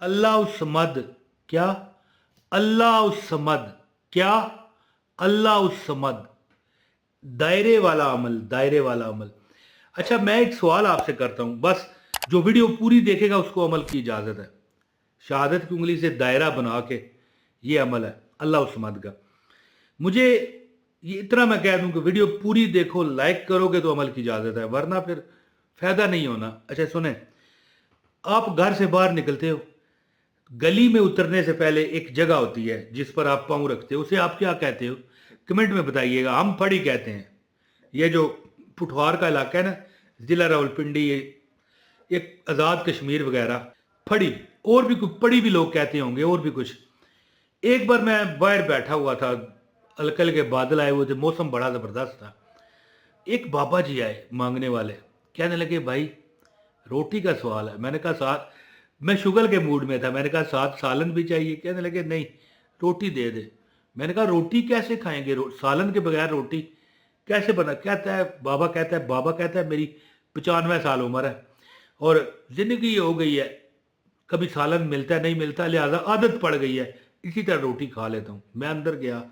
अल्लाह समद क्या? अल्लाह समद क्या? अल्लाह समद। दायरे वाला अमल, दायरे वाला अमल। अच्छा, मैं एक सवाल आपसे करता हूं, बस जो वीडियो पूरी देखेगा उसको अमल की इजाजत है। शहादत की उंगली से दायरा बना के ये अमल है अल्लाह समद का। मुझे ये इतना मैं कह दूं कि वीडियो पूरी देखो, लाइक करोगे तो अमल की इजाजत है, वरना फिर फायदा नहीं होना। अच्छा सुने, आप घर से बाहर निकलते हो, गली में उतरने से पहले एक जगह होती है जिस पर आप पाँव रखते हो, उसे आप क्या कहते हो? कमेंट में बताइएगा। हम फड़ी कहते हैं। ये जो पुठवार का इलाका है ना, जिला रावलपिंडी, ये आज़ाद कश्मीर वगैरह, फड़ी, और भी कुछ पड़ी भी लोग कहते होंगे, और भी कुछ। एक बार मैं बाहर बैठा हुआ था, हल्के हल्के बादल आए हुए थे, मौसम बड़ा ज़बरदस्त था। एक बाबा जी आए मांगने वाले, कहने लगे भाई रोटी का सवाल है। मैंने कहा साथ, मैं शुगर के मूड में था, मैंने कहा साथ सालन भी चाहिए। कहने लगे नहीं, रोटी दे दे। मैंने कहा रोटी कैसे खाएंगे, सालन के बगैर रोटी कैसे बना? कहता है बाबा, कहता है मेरी 95 साल उम्र है और ज़िंदगी हो गई है, कभी सालन मिलता है नहीं मिलता, लिहाजा आदत पड़ गई है, इसी तरह रोटी खा लेता हूँ। मैं अंदर गया,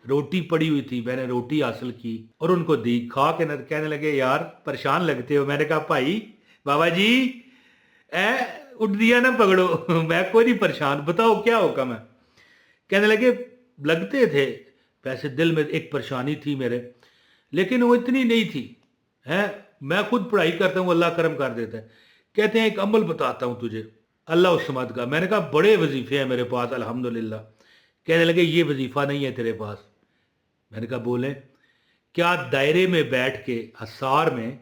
रोटी पड़ी हुई थी, मैंने रोटी हासिल की और उनको दी। खा के कहने लगे यार परेशान लगते हो। मैंने कहा भाई, बाबा जी ए उठ दिया ना पकड़ो मैं कोई नहीं परेशान, बताओ क्या हुक्म है? कहने लगे लगते थे, वैसे दिल में एक परेशानी थी मेरे, लेकिन वो इतनी नहीं थी है। मैं खुद पढ़ाई करता हूँ, अल्लाह करम कर देता है। कहते हैं एक अमल बताता हूँ तुझे अल्लाह उस समद का। मैंने कहा बड़े वजीफे हैं मेरे पास अल्हम्दुलिल्लाह। कहने लगे ये वजीफा नहीं है तेरे पास। मैंने कहा बोले, क्या दायरे में बैठ के हसार में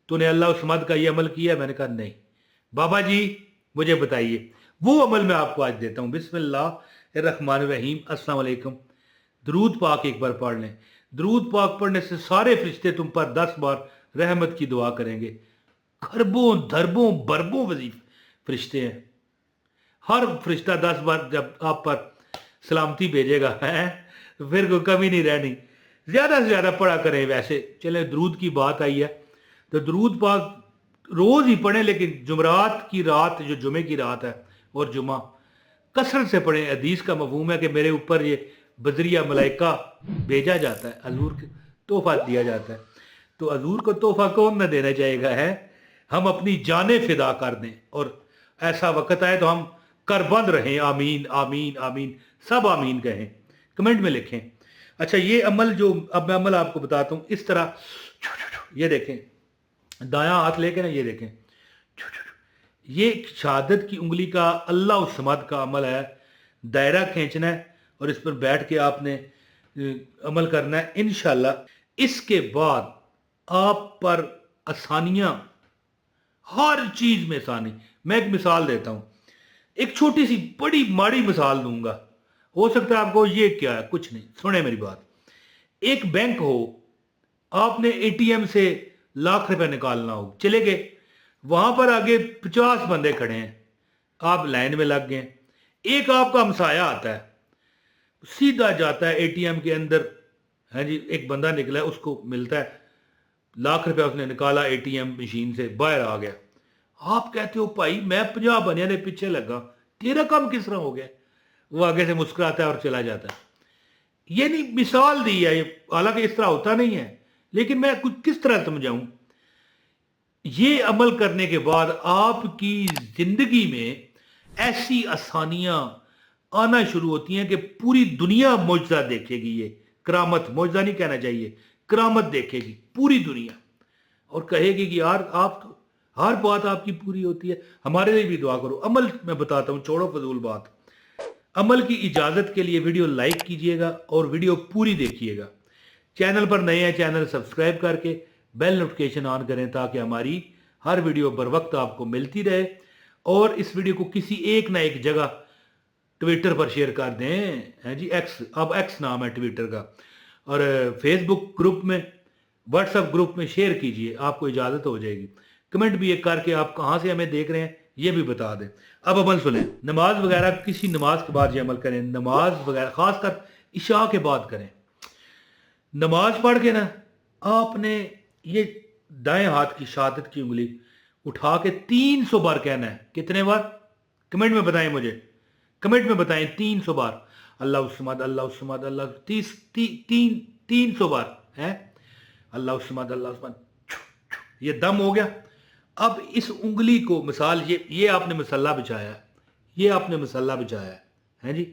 तूने अल्लाह समद का ये अमल किया? मैंने कहा नहीं। बाबा जी मुझे बताइए। वो अमल मैं आपको आज देता हूँ। बिस्मिल्लाहिर्रहमानिर्रहीम, अस्सलाम वालेकुम। दरूद पाक एक बार पढ़ लें। दरूद पाक पढ़ने से सारे फरिश्ते तुम पर 10 बार रहमत की दुआ करेंगे। खरबों दरबों बरबों वजीफ फरिश्ते हैं। हर फरिश्ता 10 बार जब आप पर सलामती भेजेगा है, तो फिर कोई कमी नहीं रहनी। ज़्यादा से ज़्यादा पढ़ा करें। वैसे चले दरूद की बात आई है तो दरूद पाक रोज़ ही पढ़ें, लेकिन जुमरात की रात, जो जुमे की रात है और जुमा, कसरत से पढ़ें। हदीस का मफहूम है कि मेरे ऊपर ये बदरिया मलाइका भेजा जाता है, हजूर को तोहफा दिया जाता है। तो हजूर को तोहफा कौन न देना चाहेगा है? हम अपनी जानें फिदा कर दें और ऐसा वक्त आए तो हम करबंद रहें। आमीन आमीन आमीन, सब आमीन कहें, कमेंट में लिखें। अच्छा ये अमल जो अब मैं अमल आपको बताता हूँ, इस तरह ये देखें, दायां हाथ लेके ना, ये देखें, ये शहादत की उंगली का अल्लाह समद का अमल है। दायरा खींचना है और इस पर बैठ के आपने अमल करना है इंशाल्लाह। इसके बाद आप पर आसानियां, हर चीज में आसानी। मैं एक मिसाल देता हूं, एक छोटी सी बड़ी माड़ी मिसाल दूंगा। हो सकता है आपको ये क्या है, कुछ नहीं, सुने मेरी बात। एक बैंक हो, आपने एटीएम से लाख रुपए निकालना हो, चले गए, वहां पर आगे 50 बंदे खड़े हैं, आप लाइन में लग गए। एक आपका हमसाया आता है, सीधा जाता है एटीएम के अंदर, है जी, एक बंदा निकला है, उसको मिलता है लाख रुपया, उसने निकाला एटीएम मशीन से, बाहर आ गया। आप कहते हो भाई मैं 50 बनिया ने पीछे लगा, तेरा काम किस तरह हो गया? वो आगे से मुस्कुराता है और चला जाता है। ये नहीं, मिसाल दी है, हालांकि इस तरह होता नहीं है, लेकिन मैं कुछ किस तरह समझाऊं। ये अमल करने के बाद आपकी जिंदगी में ऐसी आसानियां आना शुरू होती हैं कि पूरी दुनिया मौजदा देखेगी। ये करामत, मौजदा नहीं कहना चाहिए, करामत देखेगी पूरी दुनिया और कहेगी कि यार आप तो हर बात आपकी पूरी होती है, हमारे लिए भी दुआ करो। अमल मैं बताता हूं, छोड़ो फजूल बात। अमल की इजाजत के लिए वीडियो लाइक कीजिएगा और वीडियो पूरी देखिएगा। चैनल पर नए हैं, चैनल सब्सक्राइब करके बेल नोटिफिकेशन ऑन करें ताकि हमारी हर वीडियो बर वक्त आपको मिलती रहे। और इस वीडियो को किसी एक ना एक जगह ट्विटर पर शेयर कर दें, हैं जी, एक्स, अब एक्स नाम है ट्विटर का, और फेसबुक ग्रुप में, व्हाट्सएप ग्रुप में शेयर कीजिए, आपको इजाज़त हो जाएगी। कमेंट भी एक करके आप कहाँ से हमें देख रहे हैं ये भी बता दें। अब अमल सुने, नमाज वगैरह, किसी नमाज के बाद ये अमल करें, नमाज वगैरह खासकर इशा के बाद करें। नमाज पढ़ के ना आपने ये दाएं हाथ की शहादत की उंगली उठा के 300 बार कहना है। कितने बार? कमेंट में बताएं मुझे, कमेंट में बताएं 300 बार अल्लाह उस्समद, अल्लाह उस्समद, अल्लाह 300 बार है अल्लाह उस्समद, अल्लाह उस्समद। ये दम हो गया। अब इस उंगली को मिसाल, ये आपने मसल्ला बिछाया है, ये आपने मसल्ला बिछाया है जी,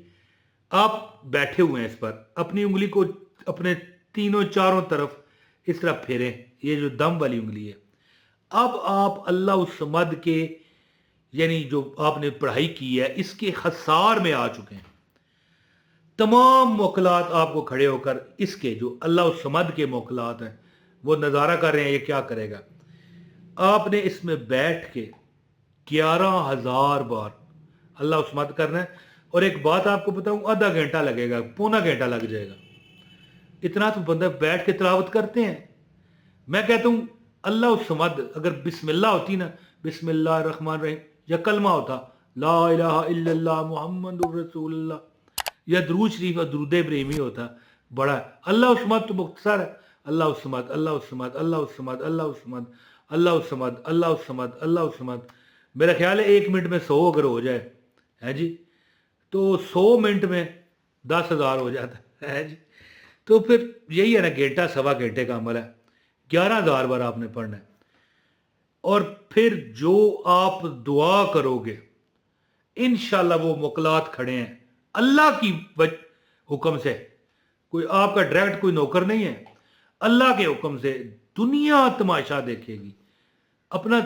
आप बैठे हुए हैं इस पर, अपनी उंगली को अपने तीनों चारों तरफ इस तरह फेरें, ये जो दम वाली उंगली है। अब आप अल्लाह उस्समद के यानी जो आपने पढ़ाई की है इसके हसार में आ चुके हैं। तमाम मोकलात आपको खड़े होकर इसके जो अल्लाह उस्समद के मोकलात हैं वो नज़ारा कर रहे हैं, ये क्या करेगा। आपने इसमें बैठ के 11,000 बार अल्लाह उस्समद करना है। और एक बात आपको बताऊं, आधा घंटा लगेगा, पौना घंटा लग जाएगा, इतना तो बंदा बैठ के तिलावत करते हैं। मैं कहता हूं अल्लाह उस्समद अगर बिस्मिल्लाह होती ना, बिस्मिल्लाह रहमान रहीम, या कलमा होता ला इलाहा इल्लल्लाह मुहम्मदुर रसूलुल्लाह, या दुरूद शरीफ और दुरूद इब्राहिमी होता, बड़ा अल्लाह उस्समद तो मुख्तसर है, अल्लाह उस्समद, अल्लाह उस्समद, अल्लाह उस्समद, अल्लाह उस्समद, अल्लाह उस्समद, अल्लाह उस्समद, अल्लाह उस्समद। मेरा ख्याल है 1 मिनट में 100 अगर हो जाए है जी, तो 100 मिनट में 10,000 हो जाता है जी। तो फिर यही है ना, घंटा सवा घंटे का अमल है, 11,000 बार आपने पढ़ना है। और फिर जो आप दुआ करोगे इंशाल्लाह वो मुकलात खड़े हैं अल्लाह की हुक्म से, कोई आपका डायरेक्ट कोई नौकर नहीं है, अल्लाह के हुक्म से दुनिया तमाशा देखेगी। अपना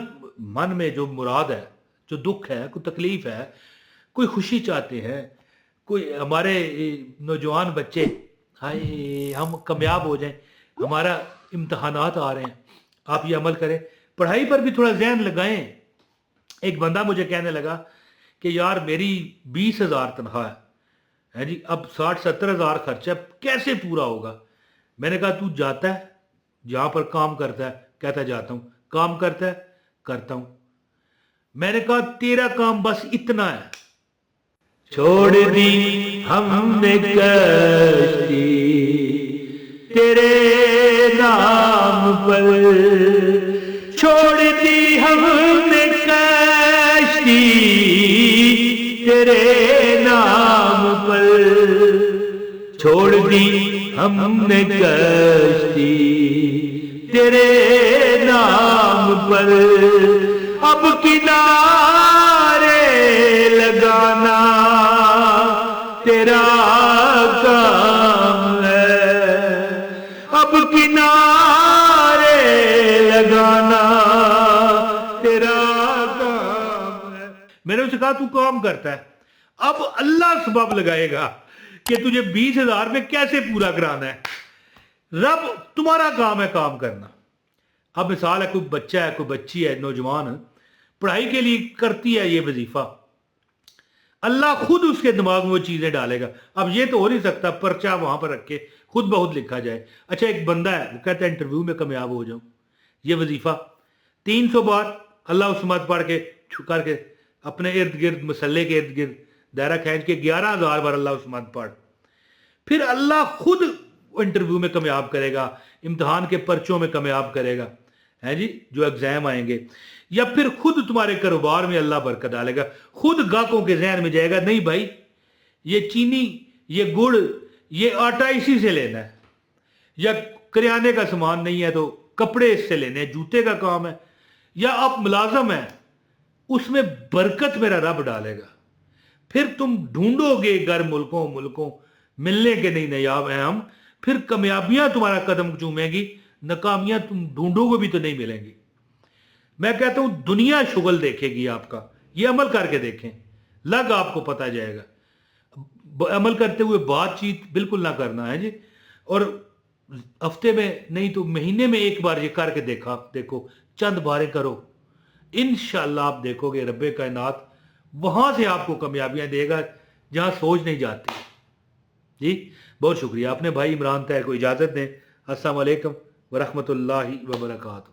मन में जो मुराद है, जो दुख है, कोई तकलीफ है, कोई खुशी चाहते हैं, कोई हमारे नौजवान बच्चे हाय हम कामयाब हो जाएं, हमारा इम्तहानात आ रहे हैं, आप ये अमल करें, पढ़ाई पर भी थोड़ा ज़हन लगाएं। एक बंदा मुझे कहने लगा कि यार मेरी 20,000 तनख्वाह है जी, अब 60-70,000 खर्चा कैसे पूरा होगा। मैंने कहा तू जाता है जहाँ पर काम करता है, कहता जाता हूँ, काम करता है करता हूँ। मैंने कहा तेरा काम बस इतना है, छोड़ दी हमने कश्ती तेरे नाम पर, छोड़ दी हमने कश्ती तेरे नाम पर, छोड़ दी हमने कश्ती तेरे नाम पर, अब किनारे लगाना तेरा काम है, अब किनारे लगाना तेरा काम है। मैंने उसे कहा तू काम करता है, अब अल्लाह सबब लगाएगा कि तुझे 20,000 में कैसे पूरा कराना है। रब तुम्हारा काम है काम करना। अब मिसाल है कोई बच्चा है, कोई बच्ची है, नौजवान पढ़ाई के लिए करती है ये वजीफा, अल्लाह खुद उसके दिमाग में वो चीज़ें डालेगा। अब ये तो हो नहीं सकता पर्चा वहाँ पर रख के खुद बहुत लिखा जाए। अच्छा एक बंदा है वो कहता है इंटरव्यू में कामयाब हो जाऊँ, ये वजीफा 300 बार अल्लाह उस्समद पढ़ के छुकर के अपने इर्द गिर्द मसल्ले के इर्द गिर्द दायरा खींच के 11,000 बार अल्लाह उस्समद पढ़, फिर अल्लाह खुद इंटरव्यू में कामयाब करेगा, इम्तहान के पर्चों में कामयाब करेगा है जी, जो एग्जाम आएंगे, या फिर खुद तुम्हारे कारोबार में अल्लाह बरकत डालेगा, खुद गाहकों के जहन में जाएगा नहीं भाई ये चीनी, ये गुड़, ये आटा इसी से लेना है, या करियाने का सामान नहीं है तो कपड़े इससे लेने हैं, जूते का काम है, या आप मुलाजम हैं उसमें बरकत मेरा रब डालेगा। फिर तुम ढूंढोगे घर मुल्कों मिलने के नहीं नायाब हैं हम, फिर कामयाबियां तुम्हारा कदम चूमेगी, नाकामियां तुम ढूंढोगे भी तो नहीं मिलेंगी। मैं कहता हूं दुनिया शुगल देखेगी आपका, ये अमल करके देखें, लग आपको पता जाएगा। अमल करते हुए बातचीत बिल्कुल ना करना है जी, और हफ्ते में नहीं तो महीने में एक बार ये करके देखो, चंद बारें करो, इंशाअल्लाह आप देखोगे रब्बे कायनात वहां से आपको कामयाबियां देगा जहां सोच नहीं जाती जी। बहुत शुक्रिया। अपने भाई इमरान तैर को इजाजत दें। अस्सलाम वालेकुम व रहमतुल्लाहि व बरकातहू।